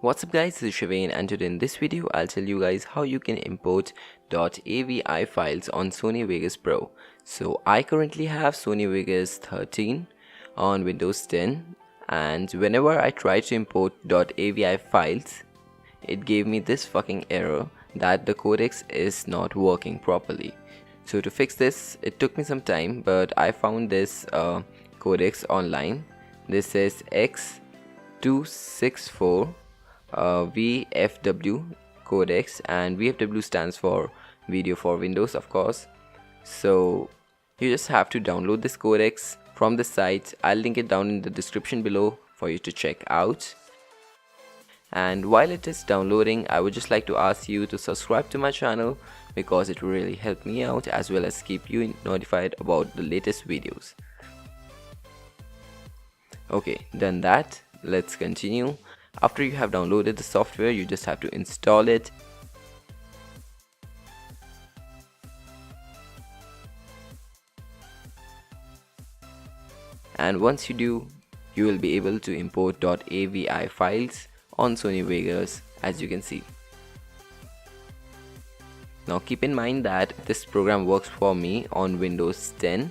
What's up guys, this is Shavain and today in this video I'll tell you guys how you can import .avi files on Sony Vegas Pro. So I currently have Sony Vegas 13 on Windows 10 and whenever I try to import .avi files, it gave me this fucking error that the codecs is not working properly. So to fix this, it took me some time, but I found this codecs online. This is X264 VFW codecs, and VFW stands for video for Windows, of course. So you just have to download this codecs from the site. I'll link it down in the description below for you to check out. And while it is downloading, I would just like to ask you to subscribe to my channel because it will really help me out as well as keep you notified about the latest videos. Okay, done that, let's continue. After you have downloaded the software, you just have to install it. And once you do, you will be able to import .avi files on Sony Vegas, as you can see. Now keep in mind that this program works for me on Windows 10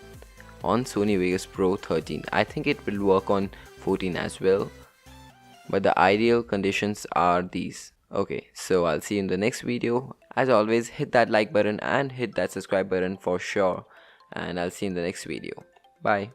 on Sony Vegas Pro 13. I think it will work on 14 as well, but the ideal conditions are these. Okay, so I'll see you in the next video. As always, hit that like button and hit that subscribe button for sure, and I'll see you in the next video. Bye.